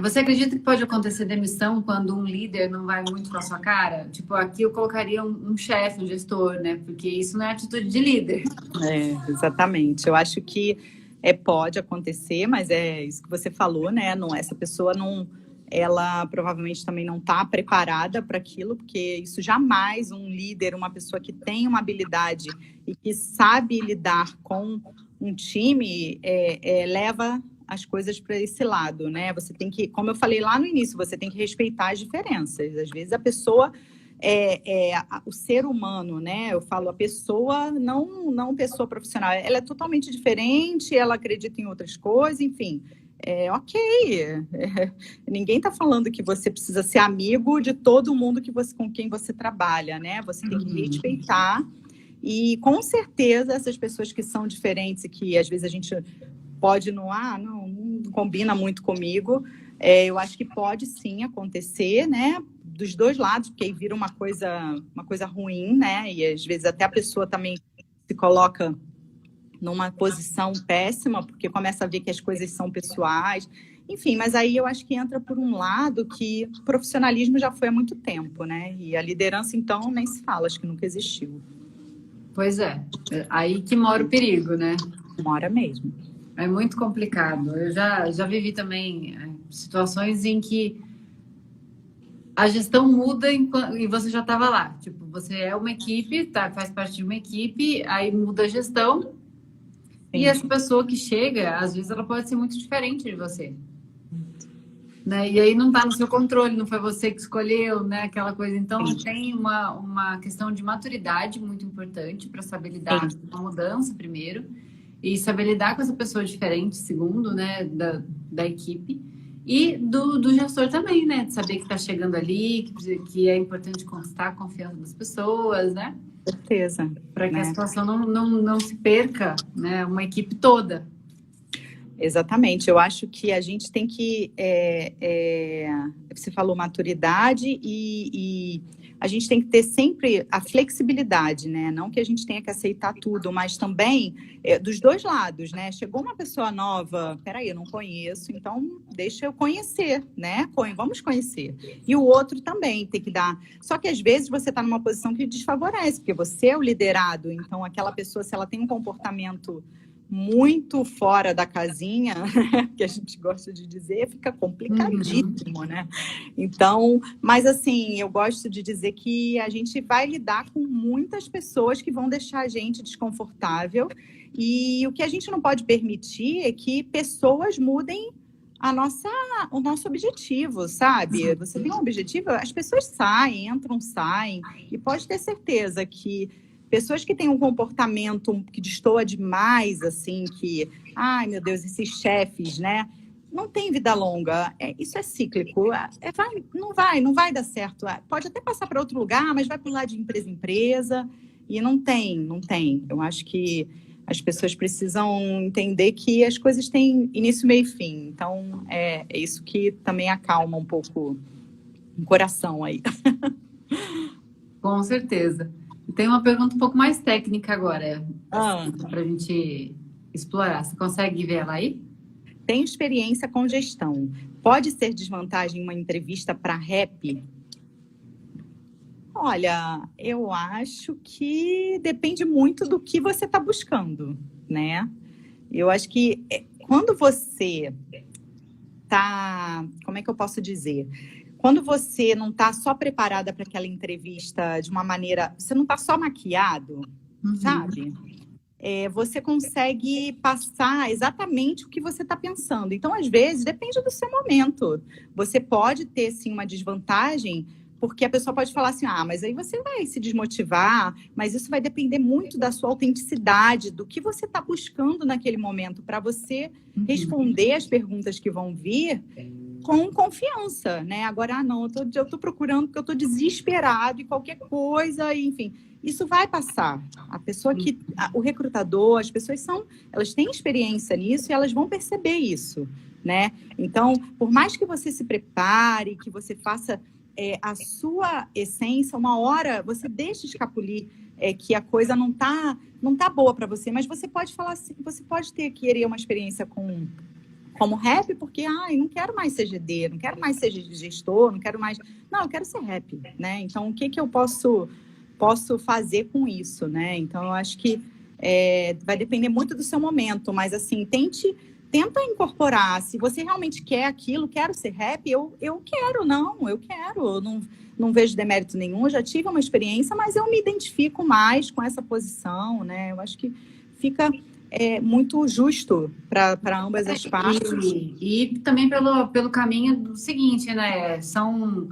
Speaker 2: Você acredita que pode acontecer demissão quando um líder não vai muito com a sua cara? Tipo, aqui eu colocaria um chefe, um gestor, né? Porque isso não é atitude de líder.
Speaker 1: Exatamente. Eu acho que pode acontecer, mas é isso que você falou, né? Não, essa pessoa ela provavelmente também não está preparada para aquilo, porque isso jamais um líder, uma pessoa que tem uma habilidade e que sabe lidar com um time, leva as coisas para esse lado, né? Você tem que, como eu falei lá no início, você tem que respeitar as diferenças. Às vezes a pessoa o ser humano, né? Eu falo a pessoa, não pessoa profissional. Ela é totalmente diferente, ela acredita em outras coisas, enfim. Ok. Ninguém está falando que você precisa ser amigo de todo mundo com quem você trabalha, né? Você tem que respeitar. E com certeza essas pessoas que são diferentes e que às vezes a gente pode não combina muito comigo, eu acho que pode sim acontecer, né? Dos dois lados, porque aí vira uma coisa ruim, né? E às vezes até a pessoa também se coloca numa posição péssima, porque começa a ver que as coisas são pessoais. Enfim, mas aí eu acho que entra por um lado que o profissionalismo já foi há muito tempo, né? E a liderança, então, nem se fala, acho que nunca existiu.
Speaker 2: Pois é. Aí que mora o perigo, né?
Speaker 1: Mora mesmo.
Speaker 2: É muito complicado. Eu já vivi também situações em que a gestão muda e você já estava lá. Tipo, você é uma equipe, faz parte de uma equipe, aí muda a gestão. Sim. E essa pessoa que chega, às vezes ela pode ser muito diferente de você. Né? E aí não está no seu controle, não foi você que escolheu, né? Aquela coisa. Então, tem uma questão de maturidade muito importante para saber lidar com a mudança, primeiro. E saber lidar com essa pessoa diferente, segundo, né, da equipe. E do gestor também, né? De saber que está chegando ali, que é importante conquistar a confiança das pessoas, né?
Speaker 1: Certeza.
Speaker 2: Para que a situação não se perca, né? Uma equipe toda.
Speaker 1: Exatamente. Eu acho que a gente tem que... você falou maturidade e a gente tem que ter sempre a flexibilidade, né? Não que a gente tenha que aceitar tudo, mas também dos dois lados, né? Chegou uma pessoa nova, peraí, eu não conheço, então deixa eu conhecer, né? Vamos conhecer. E o outro também tem que dar. Só que às vezes você está numa posição que desfavorece, porque você é o liderado, então aquela pessoa, se ela tem um comportamento muito fora da casinha, que a gente gosta de dizer, fica complicadíssimo, né? Então, mas assim, eu gosto de dizer que a gente vai lidar com muitas pessoas que vão deixar a gente desconfortável e o que a gente não pode permitir é que pessoas mudem o nosso objetivo, sabe? Você tem um objetivo, as pessoas saem, entram, saem, e pode ter certeza que Pessoas que têm um comportamento que destoa demais, assim, que, ai meu Deus, esses chefes, né? Não tem vida longa, isso é cíclico, não vai dar certo. Pode até passar para outro lugar, mas vai pular de empresa em empresa, e não tem. Eu acho que as pessoas precisam entender que as coisas têm início, meio e fim. Então, é isso que também acalma um pouco o coração aí.
Speaker 2: Com certeza. Tem uma pergunta um pouco mais técnica agora, para a gente explorar. Você consegue ver ela aí?
Speaker 1: Tenho experiência com gestão. Pode ser desvantagem uma entrevista para rep? Olha, eu acho que depende muito do que você está buscando, né? Eu acho que quando você tá, como é que eu posso dizer? Quando você não está só preparada para aquela entrevista de uma maneira, você não está só maquiado, sabe? Você consegue passar exatamente o que você está pensando. Então, às vezes, depende do seu momento. Você pode ter, sim, uma desvantagem, porque a pessoa pode falar assim, mas aí você vai se desmotivar, mas isso vai depender muito da sua autenticidade, do que você está buscando naquele momento, para você responder as perguntas que vão vir com confiança, né? Agora, não, eu tô procurando porque eu tô desesperado e qualquer coisa, enfim, isso vai passar. O recrutador, as pessoas elas têm experiência nisso e elas vão perceber isso, né? Então, por mais que você se prepare, que você faça a sua essência, uma hora você deixa escapulir que a coisa não tá boa para você, mas você pode falar assim, você pode querer uma experiência como rep, porque não quero mais ser GD, não quero mais ser gestor, não, eu quero ser rep, né? Então, o que eu posso fazer com isso, né? Então, eu acho que vai depender muito do seu momento, mas assim, tenta incorporar. Se você realmente quer aquilo, quero ser rep, eu quero, eu não vejo demérito nenhum, eu já tive uma experiência, mas eu me identifico mais com essa posição, né? Eu acho que fica muito justo para ambas as partes.
Speaker 2: E também pelo caminho do seguinte, né? São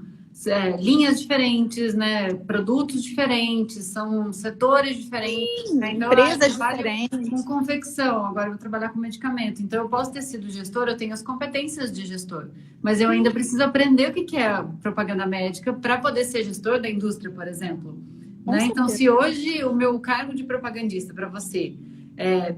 Speaker 2: linhas diferentes, né? Produtos diferentes, são setores diferentes.
Speaker 1: Sim,
Speaker 2: né? Então,
Speaker 1: empresas diferentes.
Speaker 2: Com confecção, agora eu vou trabalhar com medicamento. Então, eu posso ter sido gestor, eu tenho as competências de gestor, mas eu ainda preciso aprender o que é propaganda médica para poder ser gestor da indústria, por exemplo. Né? Então, se hoje o meu cargo de propagandista para você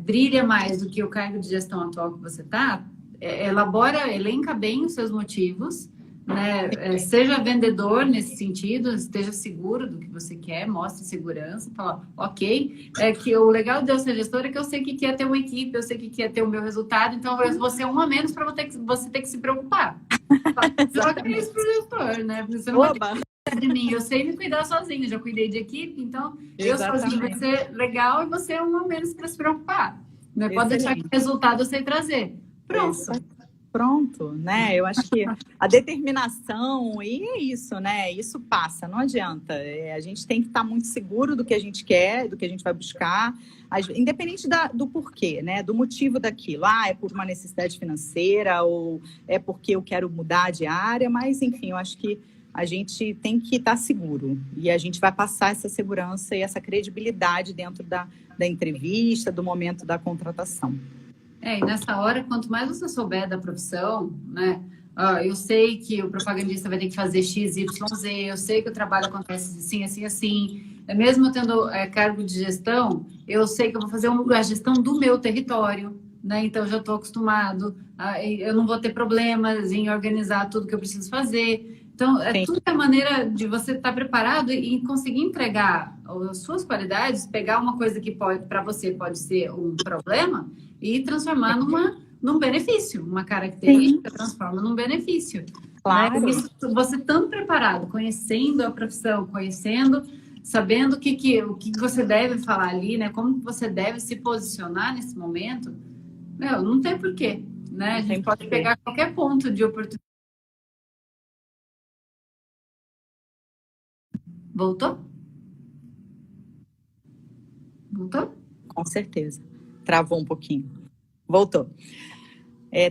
Speaker 2: brilha mais do que o cargo de gestão atual que você está, elenca bem os seus motivos, né? Seja vendedor nesse sentido, esteja seguro do que você quer, mostre segurança, fala, ok, que o legal de eu ser gestora é que eu sei que quer ter uma equipe, eu sei que quer ter o meu resultado, então eu vou ser um a menos para você ter que se preocupar. Só que é isso para o gestor, né? Porque você não vai ter de mim, eu sei me cuidar sozinho, já cuidei de equipe, então eu sozinho vai ser legal e você é um a menos para se preocupar. Né? Pode deixar que o resultado eu sei trazer.
Speaker 1: Pronto, né? Eu acho que a determinação, e é isso, né? Isso passa, não adianta. A gente tem que estar muito seguro do que a gente quer, do que a gente vai buscar, independente do porquê, né? Do motivo daquilo. É por uma necessidade financeira ou é porque eu quero mudar de área, mas, enfim, eu acho que a gente tem que estar seguro e a gente vai passar essa segurança e essa credibilidade dentro da entrevista, do momento da contratação.
Speaker 2: E nessa hora, quanto mais você souber da profissão, né? Eu sei que o propagandista vai ter que fazer X, Y, Z, eu sei que o trabalho acontece assim, assim, assim. Mesmo eu tendo cargo de gestão, eu sei que eu vou fazer a gestão do meu território, né? Então, eu já estou acostumado, eu não vou ter problemas em organizar tudo que eu preciso fazer. Então, tudo é maneira de você estar preparado e conseguir entregar as suas qualidades, pegar uma coisa que para você pode ser um problema e transformar num benefício, uma característica transforma num benefício.
Speaker 1: Claro.
Speaker 2: Né? Você estando preparado, conhecendo a profissão, sabendo o que você deve falar ali, né? Como você deve se posicionar nesse momento, não tem porquê, né? A gente pode pegar qualquer ponto de oportunidade. Voltou? Voltou?
Speaker 1: Com certeza. Travou um pouquinho. Voltou.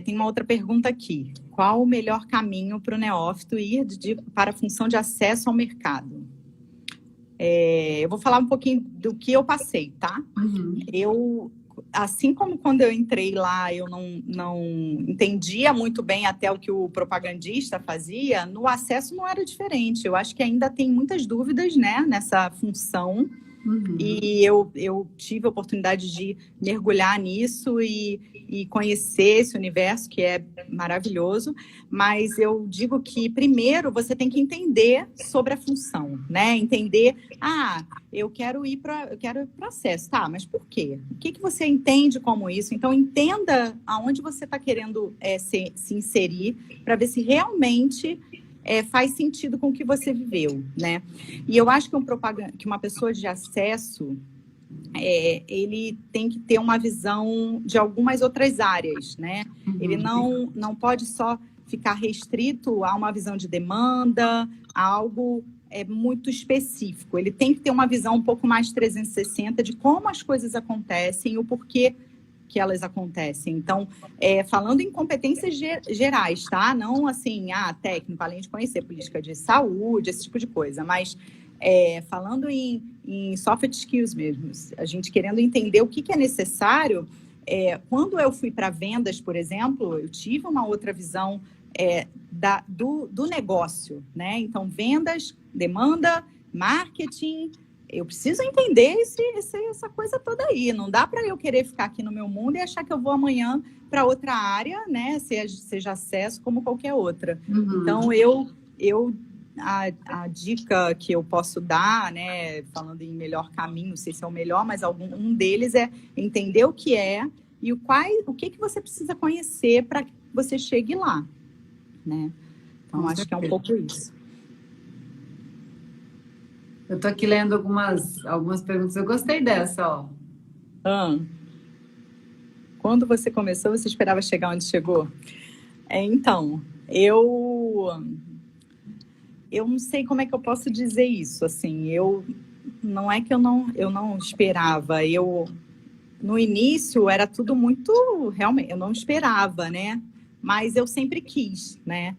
Speaker 1: Tem uma outra pergunta aqui. Qual o melhor caminho para o neófito ir para a função de acesso ao mercado? Eu vou falar um pouquinho do que eu passei, tá? Eu, assim como quando eu entrei lá, eu não entendia muito bem até o que o propagandista fazia, no acesso não era diferente. Eu acho que ainda tem muitas dúvidas, né, nessa função. E eu tive a oportunidade de mergulhar nisso e conhecer esse universo que é maravilhoso, mas eu digo que primeiro você tem que entender sobre a função, né? Entender, eu quero ir para acesso, tá? Mas por quê? O que você entende como isso? Então entenda aonde você está querendo se inserir para ver se realmente faz sentido com o que você viveu, né? E eu acho que uma pessoa de acesso, ele tem que ter uma visão de algumas outras áreas, né? Ele não pode só ficar restrito a uma visão de demanda, a algo muito específico. Ele tem que ter uma visão um pouco mais 360 de como as coisas acontecem e o porquê que elas acontecem. Então, falando em competências gerais, tá? Não assim, técnico, além de conhecer política de saúde, esse tipo de coisa, mas falando em soft skills mesmo, a gente querendo entender o que é necessário. Quando eu fui para vendas, por exemplo, eu tive uma outra visão do negócio, né? Então, vendas, demanda, marketing. Eu preciso entender essa coisa toda aí. Não dá para eu querer ficar aqui no meu mundo e achar que eu vou amanhã para outra área, né? Seja acesso como qualquer outra. Então, a dica que eu posso dar, né? Falando em melhor caminho, não sei se é o melhor, mas um deles é entender o que é e o que você precisa conhecer para que você chegue lá, né? Então, acho que é um pouco isso.
Speaker 2: Eu estou aqui lendo algumas perguntas. Eu gostei dessa, ó.
Speaker 1: Quando você começou, você esperava chegar onde chegou? Então, eu não sei como é que eu posso dizer isso. Assim, não é que eu não esperava. No início, era tudo muito... Realmente, eu não esperava, né? Mas eu sempre quis, né?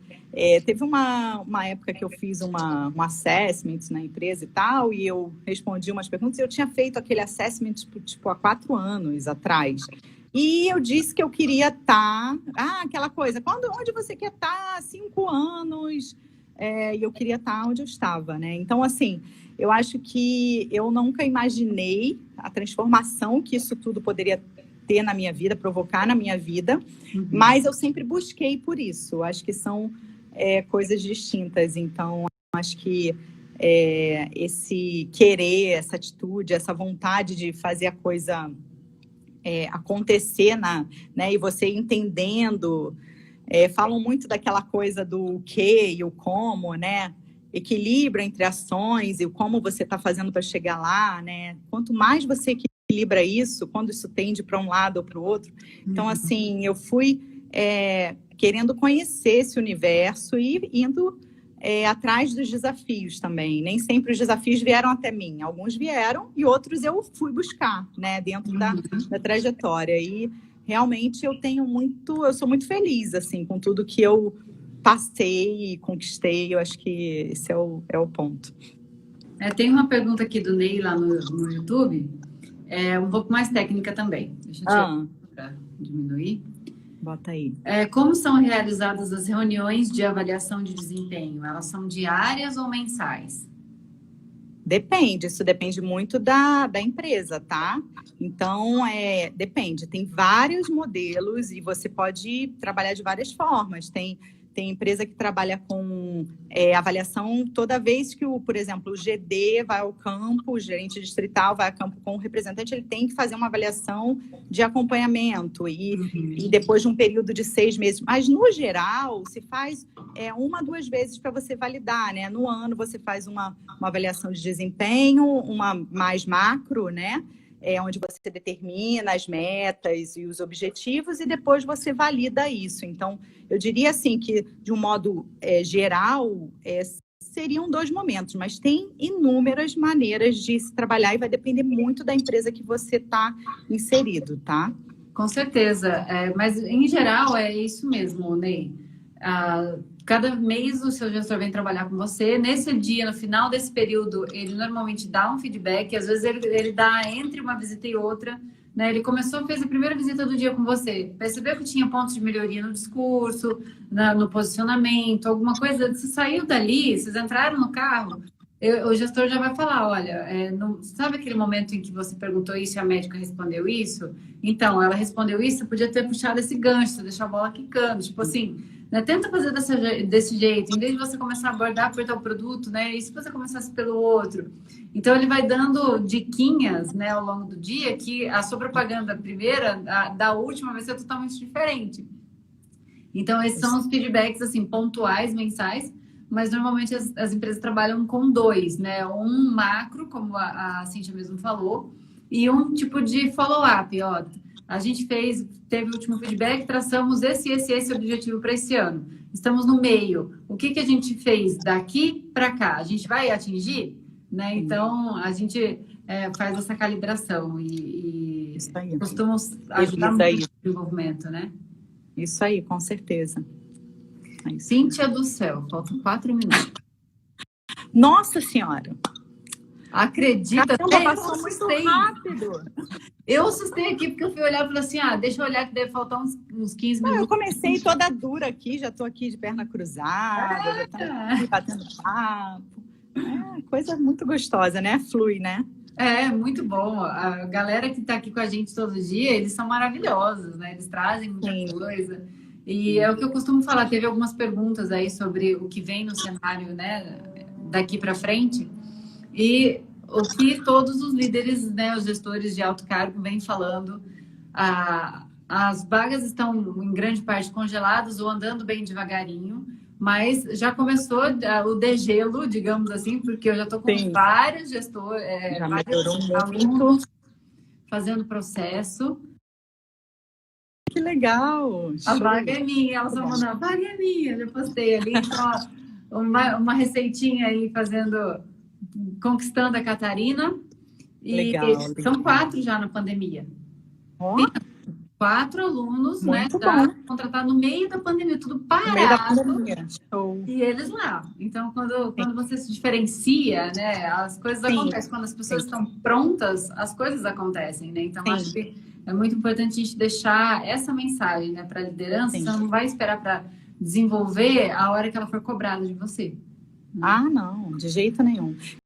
Speaker 1: Teve uma época que eu fiz um assessment na empresa e tal, e eu respondi umas perguntas, e eu tinha feito aquele assessment tipo há 4 anos atrás. E eu disse que eu queria estar... aquela coisa, onde você quer estar há 5 anos? E eu queria estar onde eu estava, né? Então, assim, eu acho que eu nunca imaginei a transformação que isso tudo poderia ter na minha vida, provocar na minha vida, mas eu sempre busquei por isso. Acho que são coisas distintas. Então, acho que esse querer, essa atitude, essa vontade de fazer a coisa acontecer, né? E você entendendo, falam muito daquela coisa do que e o como, né? Equilíbrio entre ações e o como você está fazendo para chegar lá, né? Quanto mais você equilibra isso, quando isso tende para um lado ou para o outro. Então, assim, eu fui querendo conhecer esse universo e indo atrás dos desafios também. Nem sempre os desafios vieram até mim. Alguns vieram e outros eu fui buscar, né? Dentro da trajetória. E realmente eu sou muito feliz, assim, com tudo que eu passei e conquistei. Eu acho que esse é o ponto.
Speaker 2: Tem uma pergunta aqui do Ney lá no YouTube, um pouco mais técnica também. Deixa eu tirar para diminuir.
Speaker 1: Bota aí.
Speaker 2: Como são realizadas as reuniões de avaliação de desempenho? Elas são diárias ou mensais?
Speaker 1: Depende, isso depende muito da empresa, tá? Então, depende. Tem vários modelos e você pode trabalhar de várias formas. Tem empresa que trabalha com avaliação toda vez que, por exemplo, o GD vai ao campo, o gerente distrital vai ao campo com o representante, ele tem que fazer uma avaliação de acompanhamento e depois de um período de 6 meses. Mas, no geral, se faz 1, 2 vezes para você validar, né? No ano, você faz uma avaliação de desempenho, uma mais macro, né? Onde você determina as metas e os objetivos e depois você valida isso. Então, eu diria assim que, de um modo geral, seriam 2 momentos, mas tem inúmeras maneiras de se trabalhar e vai depender muito da empresa que você está inserido, tá?
Speaker 2: Com certeza, mas em geral é isso mesmo, Ney. cada mês o seu gestor vem trabalhar com você. Nesse dia, no final desse período, ele normalmente dá um feedback. Às vezes ele dá entre uma visita e outra. Né? Ele fez a primeira visita do dia com você. Percebeu que tinha pontos de melhoria no discurso, no posicionamento, alguma coisa. Você saiu dali, vocês entraram no carro, o gestor já vai falar, olha, sabe aquele momento em que você perguntou isso e a médica respondeu isso? Então, ela respondeu isso, você podia ter puxado esse gancho, você deixou a bola quicando. Tipo assim, né? Tenta fazer desse jeito, em vez de você começar a abordar por tal produto, né? E se você começasse pelo outro? Então, ele vai dando diquinhas, né, ao longo do dia, que a sua propaganda primeira, da última, vai ser totalmente diferente. Então, esses são os feedbacks, assim, pontuais, mensais, mas normalmente as empresas trabalham com 2, né? Um macro, como a Cíntia mesmo falou, e um tipo de follow-up, ó. A gente teve o último feedback, traçamos esse objetivo para esse ano. Estamos no meio. O que a gente fez daqui para cá? A gente vai atingir? Né? Então, a gente faz essa calibração e costuma ajudar muito no desenvolvimento, né?
Speaker 1: Isso aí, com certeza.
Speaker 2: Cíntia do céu, faltam 4 minutos.
Speaker 1: Nossa Senhora!
Speaker 2: Acredita?
Speaker 1: Caramba, passou muito rápido.
Speaker 2: Eu assustei aqui porque eu fui olhar e falei assim, deixa eu olhar que deve faltar uns 15 minutos.
Speaker 1: Eu comecei toda dura aqui, já estou aqui de perna cruzada, já estamos aqui batendo papo. Coisa muito gostosa, né? Flui, né?
Speaker 2: Muito bom. A galera que está aqui com a gente todo dia, eles são maravilhosos, né? Eles trazem muita coisa. E é o que eu costumo falar, teve algumas perguntas aí sobre o que vem no cenário, né? Daqui para frente. E o que todos os líderes, né, os gestores de alto cargo vêm falando, as vagas estão em grande parte congeladas ou andando bem devagarinho, mas já começou o degelo, digamos assim, porque eu já estou com vários gestores, vários alunos fazendo processo.
Speaker 1: Que legal!
Speaker 2: A vaga é minha, elas vão mandar, a vaga é minha, já postei ali, então, uma receitinha aí conquistando a Catarina.
Speaker 1: Legal,
Speaker 2: são 4 já na pandemia. 4 alunos,
Speaker 1: muito,
Speaker 2: né? Já contratados no meio da pandemia, tudo parado. No meio da pandemia. E eles lá. Então, quando você se diferencia, né? As coisas acontecem. Quando as pessoas estão prontas, as coisas acontecem, né? Então, acho que é muito importante a gente deixar essa mensagem, né, para a liderança. Você não vai esperar para desenvolver a hora que ela for cobrada de você.
Speaker 1: Não, de jeito nenhum.